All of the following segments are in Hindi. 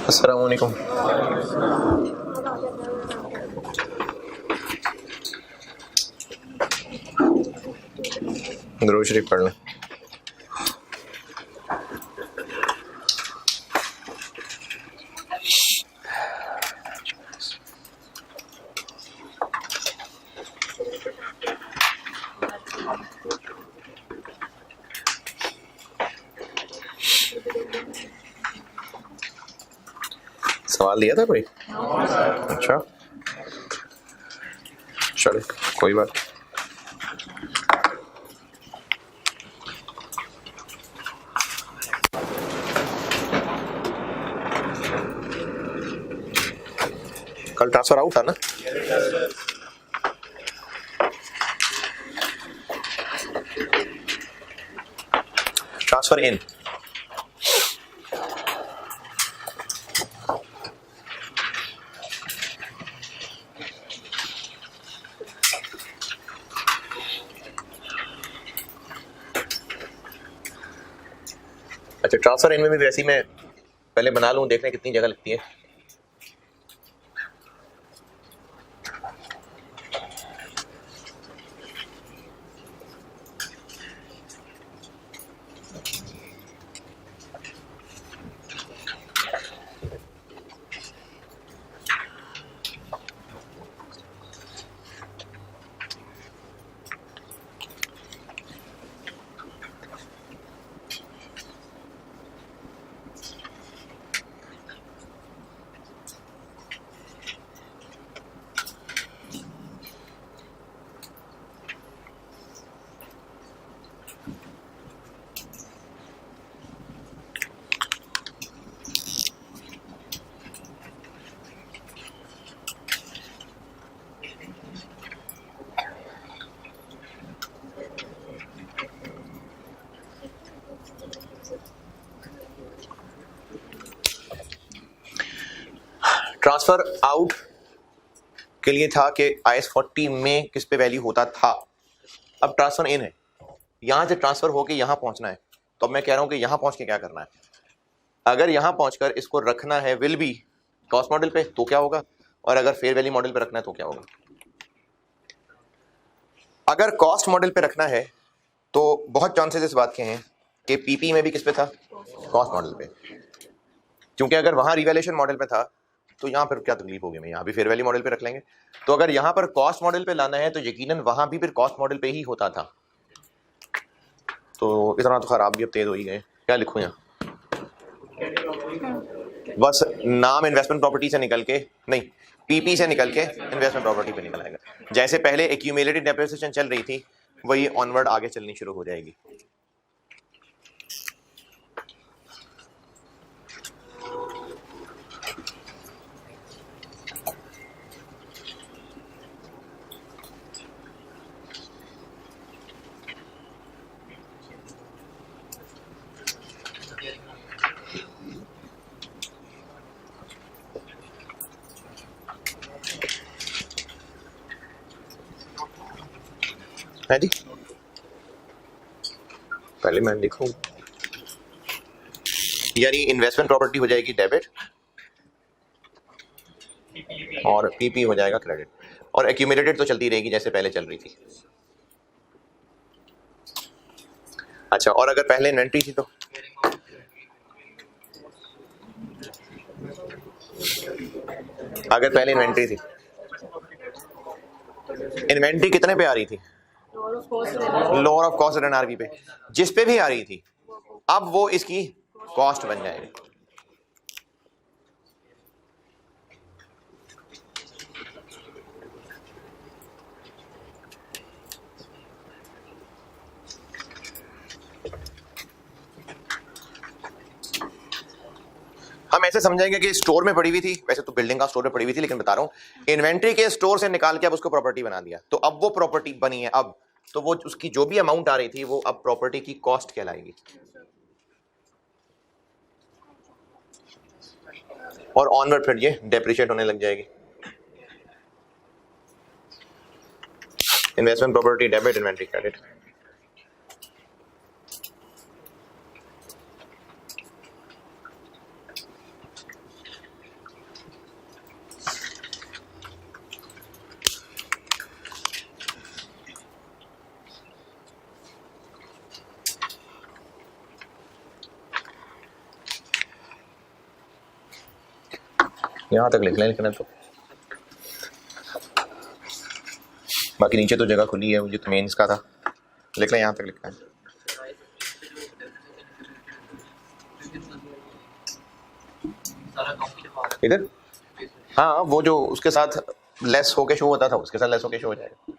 अस्सलाम वालेकुम। दुरूद शरीफ पढ़ लें। सवाल दिया था कोई? अच्छा चलो कोई बात। कल ट्रांसफर आउट था ना? ट्रांसफर इन। अच्छा ट्रांसफर इन में भी वैसी मैं पहले बना लूँ, देखने कितनी जगह लगती है। ट्रांसफर आउट के लिए था कि IS40 में किस पे वैल्यू होता था। अब ट्रांसफर इन है, यहां से ट्रांसफर होके यहां पहुंचना है। तो अब मैं कह रहा हूं कि यहां पहुंच के क्या करना है। अगर यहां पहुंचकर इसको रखना है विल बी कॉस्ट मॉडल पे तो क्या होगा, और अगर फेयर वैल्यू मॉडल पे रखना है तो क्या होगा। अगर कॉस्ट मॉडल पे रखना है तो बहुत चांसेस इस बात के हैं कि पीपी में भी किस पे था, कॉस्ट मॉडल पे। क्योंकि अगर वहां रिवैल्यूएशन मॉडल पे था तो यहाँ पर क्या तकलीफ होगी, मैं यहाँ भी फेयर वैल्यू मॉडल पे रख लेंगे। तो अगर यहाँ पर कॉस्ट मॉडल पे लाना है तो यकीनन वहां भी फिर कॉस्ट मॉडल पे ही होता था। तो इतना तो खराब भी अब तेज हो ही गए। क्या लिखूं यहाँ, बस नाम इन्वेस्टमेंट प्रॉपर्टी से निकल के नहीं, पीपी से निकल के इन्वेस्टमेंट प्रॉपर्टी पे निकल आएगा। जैसे पहले एक्यूमुलेटेड डेप्रिसिएशन चल रही थी वही ऑनवर्ड आगे चलनी शुरू हो जाएगी। है जी, पहले मैं लिखूं, यानी इन्वेस्टमेंट प्रॉपर्टी हो जाएगी डेबिट और पीपी हो जाएगा क्रेडिट, और एक्यूमुलेटेड तो चलती रहेगी जैसे पहले चल रही थी। अच्छा, और अगर पहले इन्वेंट्री थी तो अगर पहले इन्वेंट्री थी, इन्वेंट्री कितने पे आ रही थी, लोअर ऑफ कॉस्ट एनआरवी पे, जिस पे भी आ रही थी अब वो इसकी कॉस्ट बन जाएगी। हम ऐसे समझेंगे कि स्टोर में पड़ी हुई थी, वैसे तो बिल्डिंग का स्टोर में पड़ी हुई थी, लेकिन बता रहा हूं इन्वेंट्री के स्टोर से निकाल के अब उसको प्रॉपर्टी बना दिया। तो अब वो प्रॉपर्टी बनी है, अब तो वो उसकी जो भी अमाउंट आ रही थी वो अब प्रॉपर्टी की कॉस्ट कहलाएगी। और ऑनवर्ड फिर ये डेप्रिशिएट होने लग जाएगी। Investment property debit, inventory credit. यहाँ तक लिख लें, लिखना तो बाकी नीचे तो जगह खुली है, मुझे तो मेंस का था, लिख लें, यहाँ तक लिखना है। इधर हाँ, वो जो उसके साथ लेस होके शो होता था उसके साथ लेस होके शो हो जाएगा।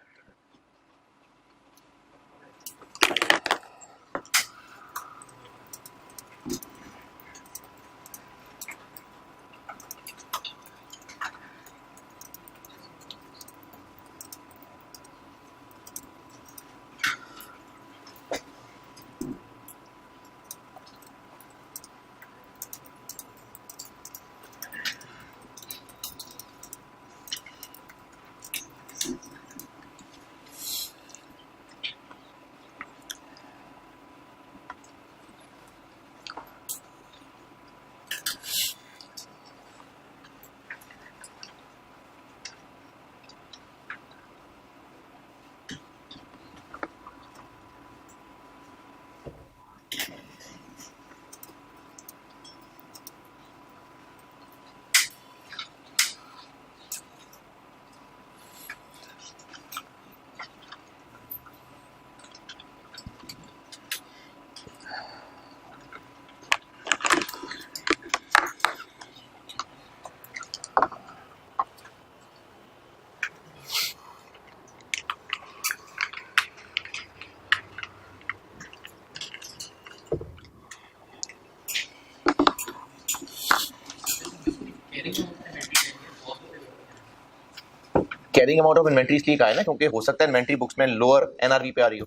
कैरिंग अमाउंट ऑफ इन्वेंट्री इसलिए कहा है ना, क्योंकि हो सकता है इन्वेंट्री बुक्स में लोअर एनआरवी पे आ रही हो।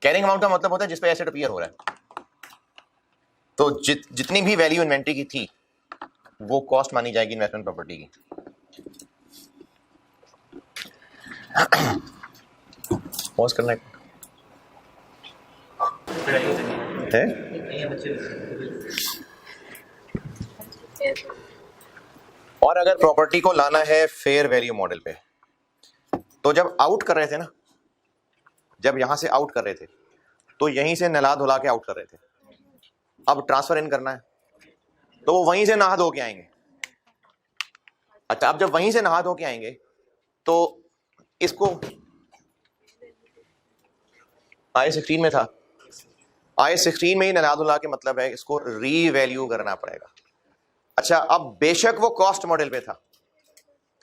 कैरिंग अमाउंट का मतलब होता है जिस पे एसेट अपीयर हो रहा है। तो जितनी भी वैल्यू इन्वेंट्री की थी वो कॉस्ट मानी जाएगी इन्वेस्टमेंट प्रॉपर्टी की। पॉज करना है। और अगर प्रॉपर्टी को लाना है फेयर वैल्यू मॉडल पे, तो जब आउट कर रहे थे ना, जब यहां से आउट कर रहे थे तो यहीं से नला धुला के आउट कर रहे थे। अब ट्रांसफर इन करना है तो वो वहीं से नहा धो के आएंगे। अच्छा, अब जब वहीं से नहा धो के आएंगे तो इसको I-16 में था, I-16 में ही नला धुला के मतलब है इसको रीवैल्यू करना पड़ेगा। अच्छा, अब बेशक वो कॉस्ट मॉडल पे था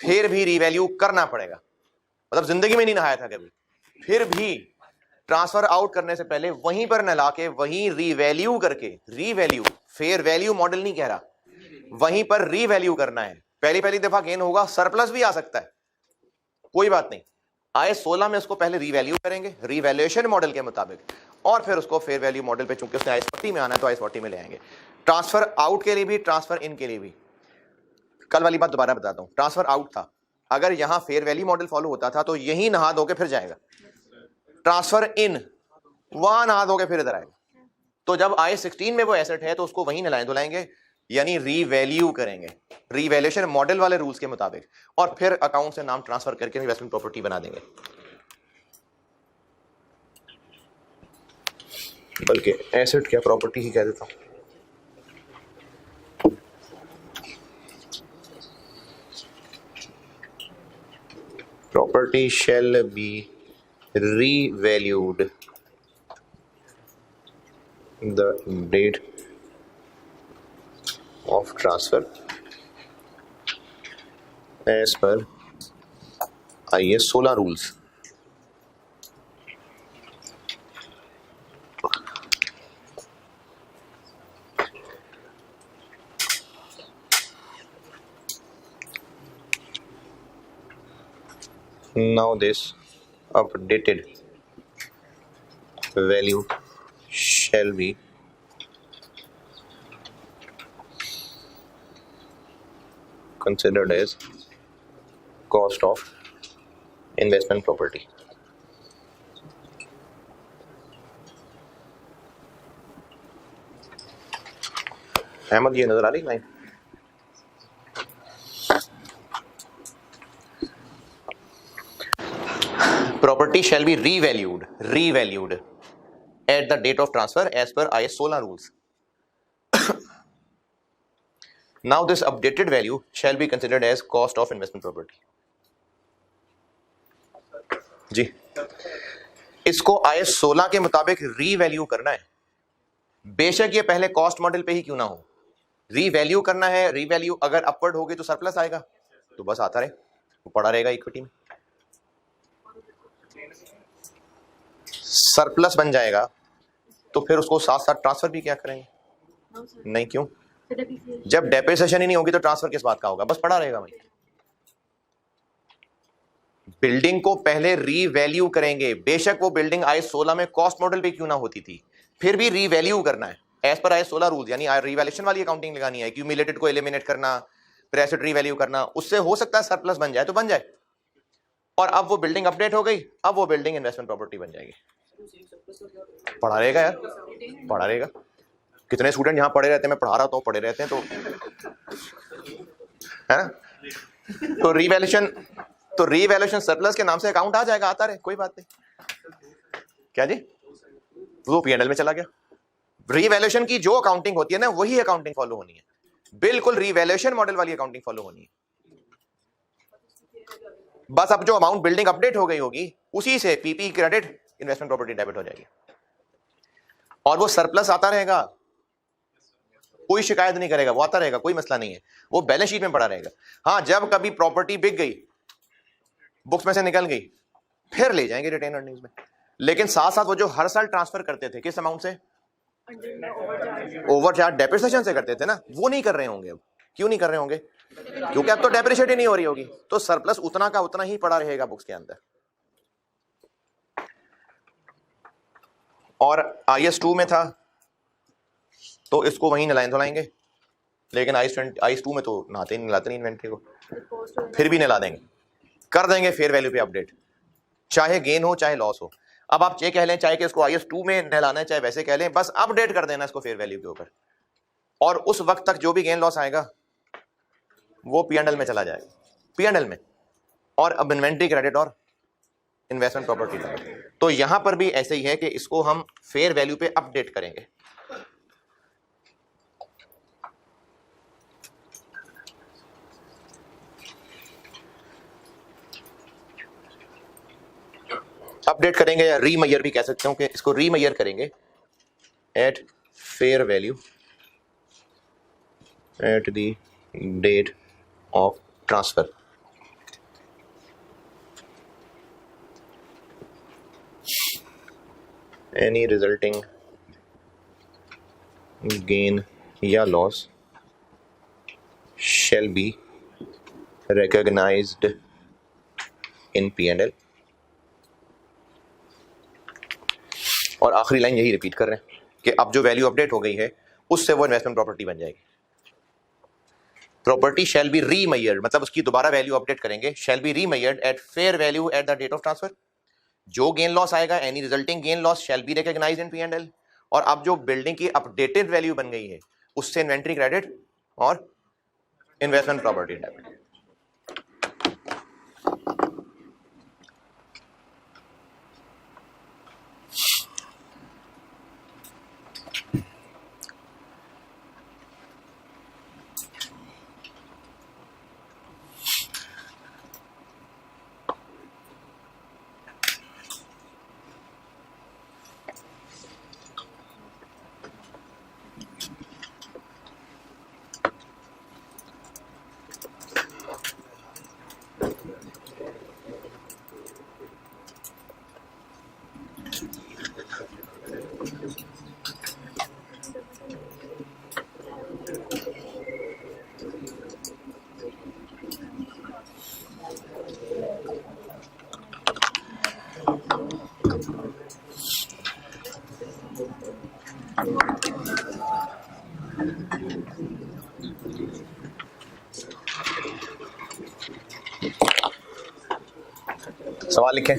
फिर भी रीवैल्यू करना पड़ेगा, मतलब जिंदगी में नहीं नहाया था कभी, फिर भी ट्रांसफर आउट करने से पहले वहीं पर नला के वहीं रीवैल्यू करके, रीवैल्यू फेयर वैल्यू मॉडल नहीं कह रहा, वहीं पर रीवैल्यू करना है। पहली दफा गेन होगा, सरप्लस भी आ सकता है, कोई बात नहीं। I-16 में उसको पहले रीवैल्यू करेंगे रीवैल्यूएशन मॉडल के मुताबिक, और फिर उसको फेयर वैल्यू मॉडल पे, चूंकि उसने I-40 में आना है तो I-40 में ले आएंगे। ट्रांसफर आउट के लिए भी, ट्रांसफर इन के लिए भी। कल वाली बात दोबारा बताता हूं, ट्रांसफर आउट था, अगर यहां फेयर वैल्यू मॉडल फॉलो होता था तो यही नहा धो के फिर जाएगा। ट्रांसफर इन वहां नहा धो के फिर इधर आएगा। तो जब I-16 में वो एसेट है तो उसको वहीं नलाएं धुलाएंगे, यानी रीवैल्यू करेंगे रीवैल्यूएशन मॉडल वाले रूल्स के मुताबिक, और फिर अकाउंट से नाम ट्रांसफर करके इन्वेस्टमेंट प्रॉपर्टी बना देंगे। बल्कि एसेट क्या, प्रॉपर्टी ही कह देता हूं। Property shall be revalued the date of transfer as per IS 16 rules. Now this updated value shall be considered as cost of investment property. Ahmad, ये नजर आ रही line? Property shall be revalued at the date of transfer as per IS 16 rules. Now this updated value shall be considered as cost of investment property. जी, इसको IAS 16 के मुताबिक रीवैल्यू करना है, बेशक ये पहले कॉस्ट मॉडल पे ही क्यों ना हो, रीवैल्यू करना है। रीवैल्यू अगर अपवर्ड होगी तो सरप्लस आएगा, तो बस आता रहे, वो पड़ा रहेगा इक्विटी में। सरप्लस बन जाएगा तो फिर उसको साथ साथ ट्रांसफर भी क्या करेंगे? नहीं, क्यों? जब डेप्रिसिएशन ही नहीं होगी तो ट्रांसफर किस बात का होगा? बस पड़ा रहेगा भाई। बिल्डिंग को पहले रीवैल्यू करेंगे, बेशक वो बिल्डिंग IAS 16 में कॉस्ट मॉडल पे क्यों ना होती थी, फिर भी रीवैल्यू करना है एज पर IAS 16 रूल, यानी रीवैल्यूएशन वाली अकाउंटिंग लगानी है, क्यूमुलेटेड को एलिमिनेट करना, फिर एसेट रीवैल्यू करना। उससे हो सकता है सरप्लस बन जाए तो बन जाए, और अब वो बिल्डिंग अपडेट हो गई, अब वो बिल्डिंग इन्वेस्टमेंट प्रॉपर्टी बन जाएगी। पढ़ा रहेगा यार, पढ़ा रहेगा। कितने स्टूडेंट यहाँ पढ़े रहते हैं, मैं पढ़ा रहा हूँ, पढ़े रहते हैं, तो है ना। तो रीवैल्यूएशन सरप्लस के नाम से अकाउंट आ जाएगा, आता रहे, कोई बात नहीं। क्या जी? वो P&L में चला गया। रीवैल्यूएशन की जो अकाउंटिंग होती है ना, वही अकाउंटिंग फॉलो होनी है, बिल्कुल रीवैल्यूएशन मॉडल वाली अकाउंटिंग फॉलो होनी है। बस अब जो अमाउंट बिल्डिंग अपडेट हो गई होगी, उसी से PP credit, investment property debit हो जाएगी, और वो सरप्लस आता रहेगा, कोई शिकायत नहीं करेगा, वो आता रहेगा, कोई मसला नहीं है, वो बैलेंस शीट में पड़ा रहेगा। हाँ, जब कभी प्रॉपर्टी बिक गई, बुक्स में से निकल गई, फिर ले जाएंगे रिटेन अर्निंग्स में। लेकिन साथ साथ वो जो हर साल ट्रांसफर करते थे, किस अमाउंट से? ओवरचार्ज डेप्रिसिएशन से करते थे ना, वो नहीं कर रहे होंगे अब। क्यों नहीं कर रहे होंगे? क्योंकि अब तो डेप्रिशिएट ही नहीं हो रही होगी, तो सरप्लस उतना का उतना ही पड़ा रहेगा बुक्स के अंदर। और IAS 2 में था तो इसको वहीं नलाएं धुलाएंगे, लेकिन IAS 2 में तो नलाते नहीं इन्वेंट्री को, फिर भी नला देंगे, कर देंगे फेयर वैल्यू पे अपडेट, चाहे गेन हो चाहे लॉस हो। अब आप ये कह लें चाहे कि इसको IAS 2 में नहलाना है, चाहे वैसे कह लें, बस अपडेट कर देना इसको फेयर वैल्यू के ऊपर, और उस वक्त तक जो भी गेन लॉस आएगा वो P&L में चला जाएगा, P&L में। और अब इन्वेंट्री क्रेडिट और इन्वेस्टमेंट प्रॉपर्टी का, तो यहां पर भी ऐसे ही है कि इसको हम फेयर वैल्यू पे अपडेट करेंगे। अपडेट करेंगे या रीमेजर भी कह सकते हो, कि इसको रीमेजर करेंगे at fair value at the date of transfer. Any resulting gain या loss shall be recognized in P&L। और आखिरी लाइन यही रिपीट कर रहे हैं कि अब जो वैल्यू अपडेट हो गई है उससे वो इन्वेस्टमेंट प्रॉपर्टी बन जाएगी। प्रॉपर्टी शैल बी रीमेजर्ड, मतलब उसकी दोबारा वैल्यू अपडेट करेंगे, shall be remeasured at fair value at the date of transfer. जो गेन लॉस आएगा, any resulting gain loss shall be recognized in P&L। और अब जो बिल्डिंग की अपडेटेड वैल्यू बन गई है उससे इन्वेंट्री क्रेडिट और इन्वेस्टमेंट प्रॉपर्टी डेबिट। सवाल लिखें।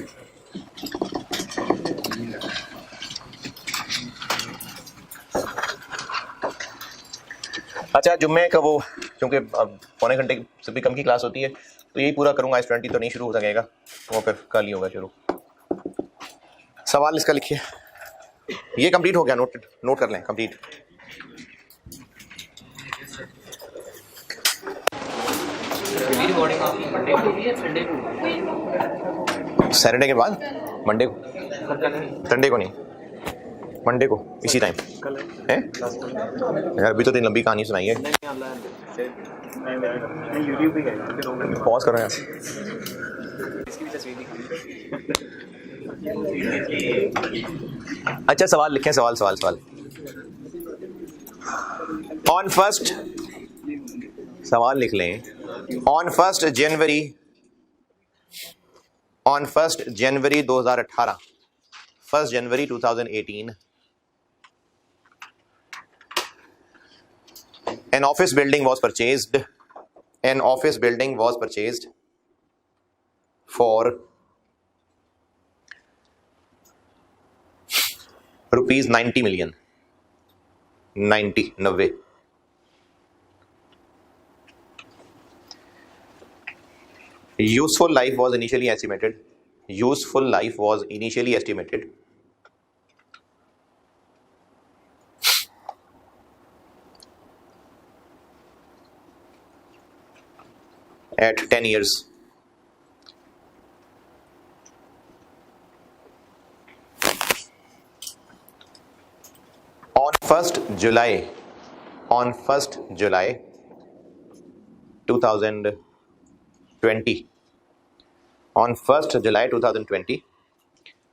अच्छा, जुम्मे का वो, क्योंकि अब पौने घंटे से भी कम की क्लास होती है तो यही पूरा करूंगा। S20 तो नहीं शुरू हो सकेगा, वो फिर कल ही होगा शुरू। सवाल इसका लिखिए, ये कंप्लीट हो गया, नोट कर लें, कंप्लीट। रिकॉर्डिंग आपकी मंडे को होगी या संडे को? सैटरडे के बाद मंडे को, संडे को नहीं, मंडे को इसी टाइम है यार। अभी तो इतनी लंबी कहानी सुनाई है, पॉज करो यार। अच्छा सवाल लिखें, सवाल सवाल सवाल। ऑन फर्स्ट, सवाल लिख लें। On first January 2018, 1 January 2018, an office building was purchased for rupees 90 million, 90 useful life was initially estimated at 10 years. On 1st July 2020, on 1st July 2020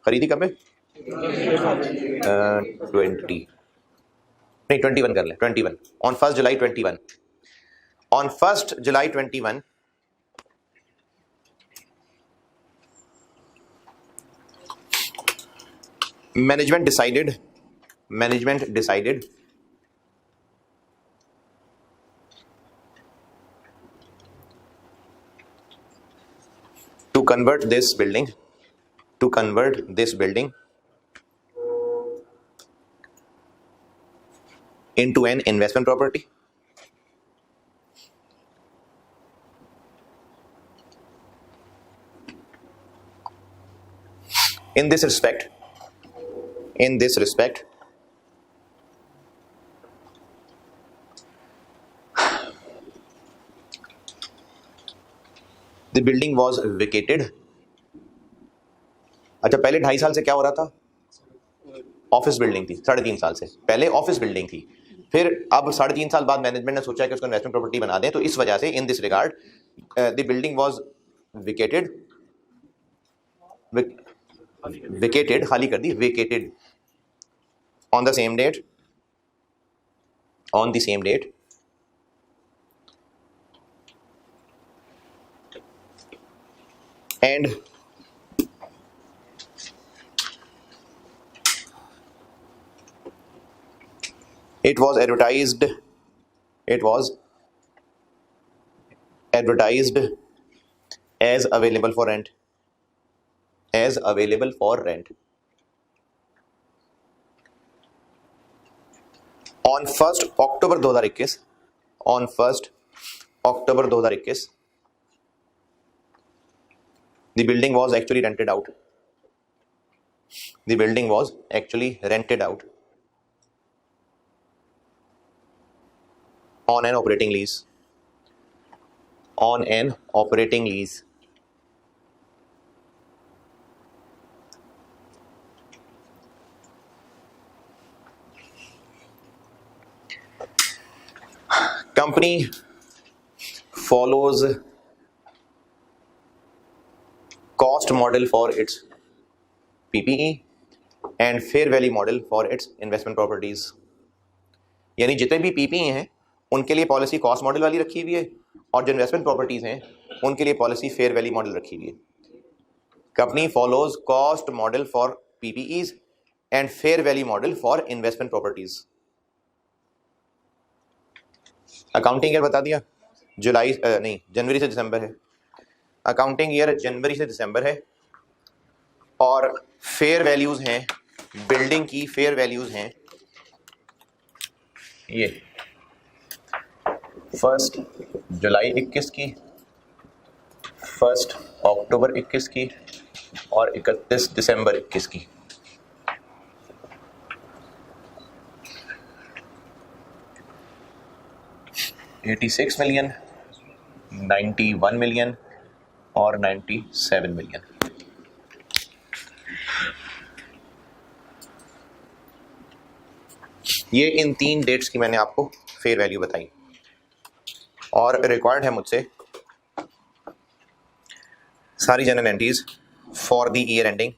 खरीदी कब है? 20 नहीं 21 कर ले, 21 on 1st July 21, on 1st July 21 management decided to convert this building into an investment property. In this respect, the building was vacated. अच्छा पहले 2.5 साल से क्या हो रहा था? ऑफिस बिल्डिंग थी, 3.5 साल से पहले ऑफिस बिल्डिंग थी, फिर अब 3.5 साल बाद मैनेजमेंट ने सोचा कि उसको इन्वेस्टमेंट प्रॉपर्टी बना दें, तो इस वजह से in this regard the building was vacated, खाली कर दी, vacated on the same date and it was advertised as available for rent. On 1st October 2021, the building was actually rented out. On an operating lease. Company follows cost model for its PPE and fair value model for its investment properties. यानी जितने भी PPE हैं उनके लिए पॉलिसी कॉस्ट मॉडल वाली रखी हुई है, और जो इन्वेस्टमेंट प्रॉपर्टीज हैं उनके लिए पॉलिसी फेयर वैल्यू मॉडल रखी हुई है. Company follows cost model for PPEs and fair value model for investment properties. Accounting year बता दिया, जनवरी से दिसंबर है. अकाउंटिंग ईयर जनवरी से दिसंबर है, और फेयर वैल्यूज हैं, बिल्डिंग की फेयर वैल्यूज हैं ये 1 जुलाई 21 की, 1 अक्टूबर 21 की और 31 दिसंबर 21 की. $86 million, 91 मिलियन और 97 मिलियन। ये इन 3 डेट्स की मैंने आपको फेयर वैल्यू बताई और रिक्वायर्ड है मुझसे सारी general entries for the year ending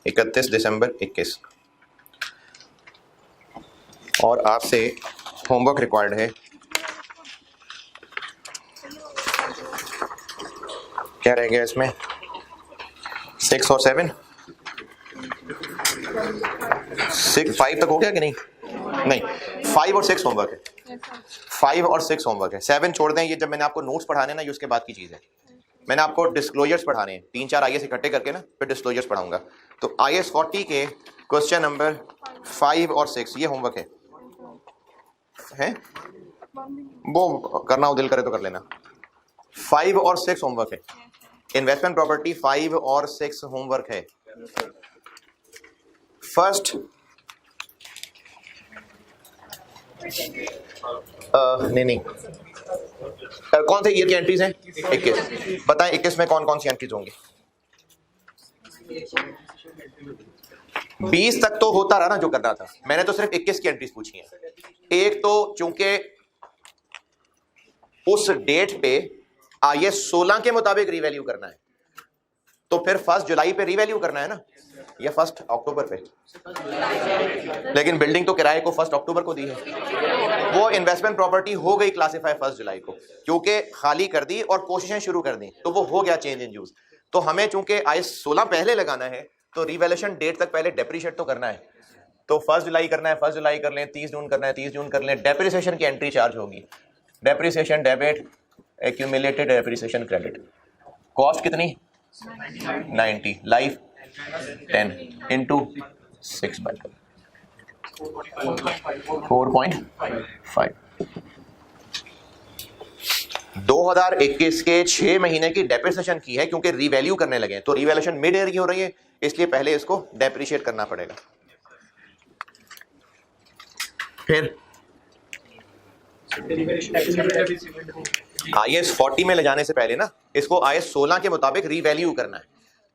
इकतीस दिसंबर 21 और आपसे होमवर्क रिक्वायर्ड है। क्या रह गया इसमें? 6 और 7, 5 तक हो गया कि नहीं? नहीं, 5 और 6 होमवर्क है। 5 और 6 होमवर्क है। 7 छोड़ दें, ये जब मैंने आपको नोट्स पढ़ाने ना, ये उसके बाद की चीज़ है। मैंने आपको डिस्क्लोजर्स पढ़ाने हैं, 3-4 आईएएस इकट्ठे करके ना, फिर डिस्क्लोजर्स पढ़ाऊंगा। तो आईएएस 40 के क्वेश्चन नंबर 5 और 6 ये होमवर्क है वो करना हो दिल करे तो कर लेना। 5 और 6 होमवर्क है। इन्वेस्टमेंट प्रॉपर्टी 5 और 6 होमवर्क है। फर्स्ट नहीं कौन से ईयर की एंट्रीज हैं? 21। बताएं 21 में कौन कौन सी एंट्रीज होंगी? 20 तक तो होता रहा ना जो करना था, मैंने तो सिर्फ 21 की एंट्रीज पूछी हैं। एक तो चूंकि उस डेट पे आईएएस 16 के मुताबिक रीवैल्यू करना है, तो फिर 1 जुलाई पे रीवैल्यू करना है ना, या 1 अक्टूबर पे। लेकिन बिल्डिंग तो किराए को 1 अक्टूबर को दी है। वो इन्वेस्टमेंट प्रॉपर्टी हो गई क्लासिफाई 1 जुलाई को, क्योंकि खाली कर दी और कोशिशें शुरू कर दी, तो वो हो गया चेंज इन यूज। तो हमें चूंकि आईएएस 16 पहले लगाना है, तो रिवैल्यूएशन डेट तक पहले डेप्रिशिएट तो करना है। तो 1 जुलाई करना है, 1 जुलाई कर लें। 30 जून करना है, 30 जून कर लें। डेप्रिसिएशन की एंट्री चार्ज होगी, depreciation debit, accumulated depreciation credit. Cost कितनी? 90, लाइफ 10 इंटू 6/12, 4.5। 2021 के 6 महीने की डेप्रिसिएशन की है, क्योंकि रीवैल्यू करने लगे हैं, तो रीवैल्यूएशन मिड ईयर की हो रही है, इसलिए पहले इसको डेप्रिशिएट करना पड़ेगा। फिर आईएएस 40 में ले जाने से पहले ना, इसको आईएएस 16 के मुताबिक रीवैल्यू करना है,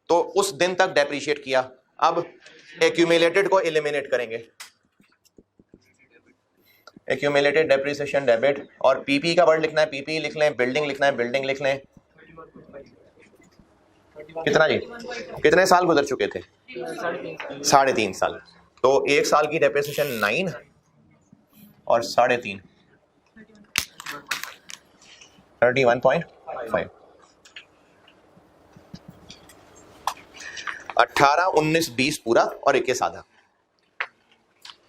तो उस दिन तक डेप्रिशिएट किया। अब एक्यूमुलेटेड को एलिमिनेट करेंगे, एक्यूमुलेटेड डेप्रिसिएशन डेबिट, और पीपी का वर्ड लिखना है पीपी लिख लें, बिल्डिंग लिखना है बिल्डिंग लिख लें। कितना जी? कितने साल गुजर चुके थे? 3.5 साल। तो 1 साल की डेप्रिसिएशन 9 और 3.5 31.5। 18, 19, 20 पूरा और 21 आधा।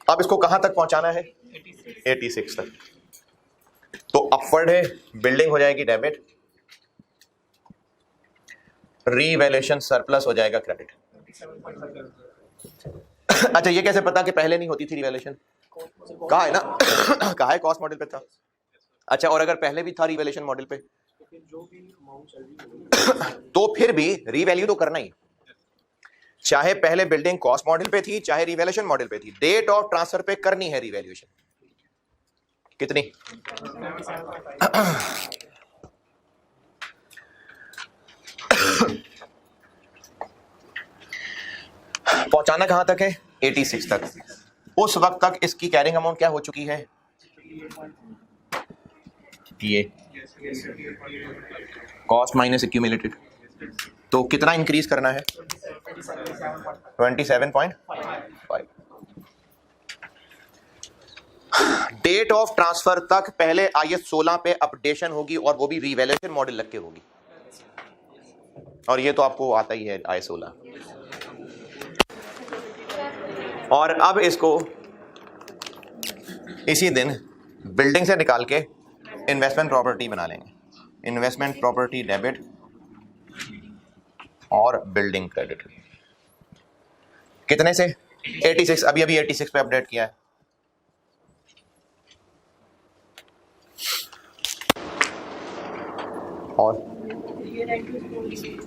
अब इसको कहां तक पहुंचाना है? 86 तक। तो अपवर्ड है, बिल्डिंग हो जाएगी डेबिट, रीवैल्यूएशन सरप्लस हो जाएगा क्रेडिट। अच्छा, ये कैसे पता कि पहले नहीं होती थी रीवैल्यूएशन? कहा है ना कहा है कॉस्ट मॉडल पे था। अच्छा, और अगर पहले भी था रीवैल्यूएशन मॉडल पे तो फिर भी रीवैल्यू तो करना ही, चाहे पहले बिल्डिंग कॉस्ट मॉडल पे थी चाहे रिवैल्यूएशन मॉडल पे थी, डेट ऑफ ट्रांसफर पे करनी है रिवैल्यूएशन। कितनी? पहुंचाना कहां तक है? 86 तक। उस वक्त तक इसकी कैरिंग अमाउंट क्या हो चुकी है? ये कॉस्ट माइनस एक्यूमुलेटेड, तो कितना इंक्रीज करना है? 27.5। डेट ऑफ ट्रांसफर तक पहले आईएएस 16 पे अपडेशन होगी, और वो भी रिवैल्यूएशन मॉडल लग के होगी, और ये तो आपको आता ही है आईएएस 16। और अब इसको इसी दिन बिल्डिंग से निकाल के इन्वेस्टमेंट प्रॉपर्टी बना लेंगे, इन्वेस्टमेंट प्रॉपर्टी डेबिट और बिल्डिंग क्रेडिट। कितने से 86, अभी अभी 86 पे अपडेट किया है। और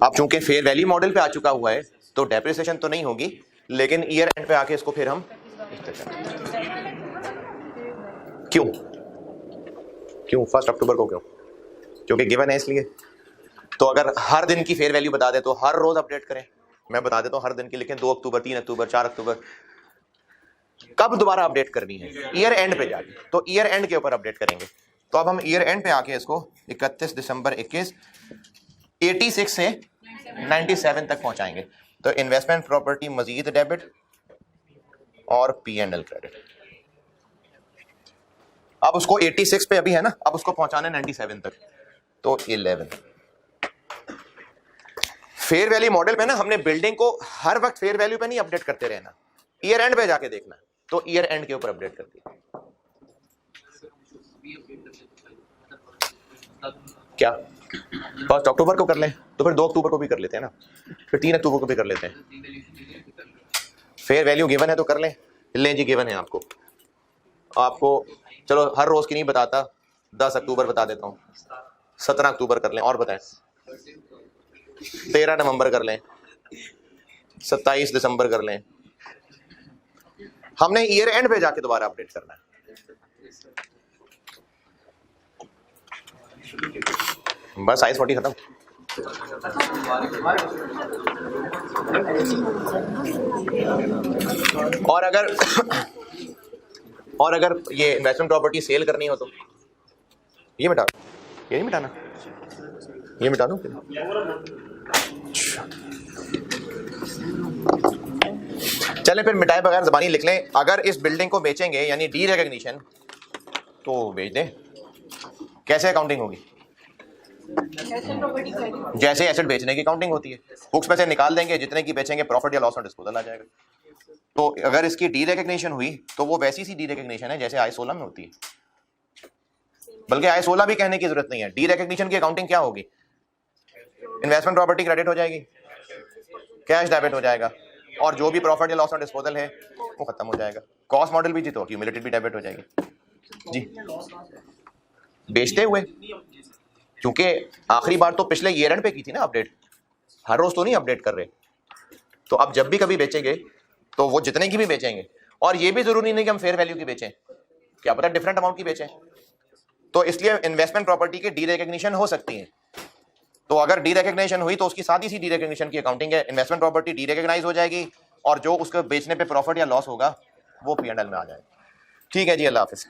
अब चूंकि फेयर वैल्यू मॉडल पे आ चुका हुआ है तो डेप्रिसिएशन तो नहीं होगी, लेकिन ईयर एंड पे आके इसको फिर हम क्यों 1 अक्टूबर को क्यों? क्योंकि गिवन है इसलिए। तो अगर हर दिन की फेयर वैल्यू बता दे तो हर रोज अपडेट करें। मैं बता देता हूं हर दिन की, लेकिन 2 अक्टूबर, 3 अक्टूबर, 4 अक्टूबर कब दोबारा अपडेट करनी है? ईयर एंड पे जाके। तो ईयर एंड के ऊपर अपडेट करेंगे। तो अब हम ईयर एंड पे आके इसको 31 दिसंबर 21 86 से 97 तक पहुंचाएंगे। तो इन्वेस्टमेंट प्रॉपर्टी मजीद डेबिट और P&L क्रेडिट। अब उसको 86 पे अभी है ना, अब उसको पहुंचाना है 97 तक, तो 11। फेयर वैल्यू मॉडल में ना हमने बिल्डिंग को हर वक्त फेयर वैल्यू पे नहीं अपडेट करते रहना, ईयर एंड पे जाके देखना। तो ईयर एंड के ऊपर अपडेट कर दिया। क्या 1 अक्टूबर को कर लें तो फिर 2 अक्टूबर को भी कर लेते हैं ना, फिर 3 अक्टूबर को भी कर लेते हैं। फेयर वैल्यू गिवन है तो कर लें। लें जी, गिवन है आपको चलो हर रोज की नहीं बताता, 10 अक्टूबर बता देता हूँ, 17 अक्टूबर कर लें। और बताएं 13 नवंबर कर लें, 27 दिसंबर कर लें। हमने ईयर एंड पे जाके दोबारा अपडेट करना है। बस आइस 40 खत्म। और अगर ये इन्वेस्टमेंट प्रॉपर्टी सेल करनी हो तो ये मिटा, ये नहीं मिटाना, ये मिटा दूं। चलें फिर मिटाए बगैर ज़बानी लिख लें। अगर इस बिल्डिंग को बेचेंगे यानी डी रिकॉग्निशन, तो बेच दें। कैसे अकाउंटिंग होगी? जैसे एसेट बेचने की अकाउंटिंग होती है, बुक्स में से निकाल देंगे, जितने की बेचेंगे प्रॉफिट या लॉस ऑन डिस्पोजल आ जाएगा। तो अगर इसकी डी रिकॉग्निशन हुई तो वो वैसी सी डी रिकॉग्निशन है जैसे I-16 में होती है। बल्कि I-16 भी कहने की जरूरत नहीं है। डी रिकॉग्निशन की अकाउंटिंग क्या होगी? इन्वेस्टमेंट प्रॉपर्टी क्रेडिट हो जाएगी, कैश डेबिट हो जाएगा, और जो भी प्रॉफिट या लॉस ऑन डिस्पोजल है वो खत्म हो जाएगा। कॉस्ट मॉडल भी जी तो एक्यूमुलेटेड भी डेबिट हो जाएगी जी। बेचते हुए, क्योंकि आखिरी बार तो पिछले ईयर एंड पे की थी ना अपडेट, हर रोज तो नहीं अपडेट कर रहे। तो अब जब भी कभी बेचेंगे तो वो जितने की भी बेचेंगे, और ये भी जरूरी नहीं कि हम फेयर वैल्यू की बेचें, क्या पता डिफरेंट अमाउंट की बेचें। तो इसलिए इन्वेस्टमेंट प्रॉपर्टी की डी रिकॉग्निशन हो सकती है। तो अगर डी रिकॉग्निशन हुई तो उसकी साथ ही सी डी रिकॉग्निशन की अकाउंटिंग है। इन्वेस्टमेंट प्रॉपर्टी डी रिकॉग्नाइज हो जाएगी और जो उसके बेचने पे प्रॉफिट या लॉस होगा वो P&L में आ जाएगा। ठीक है जी, अल्लाह हाफिज।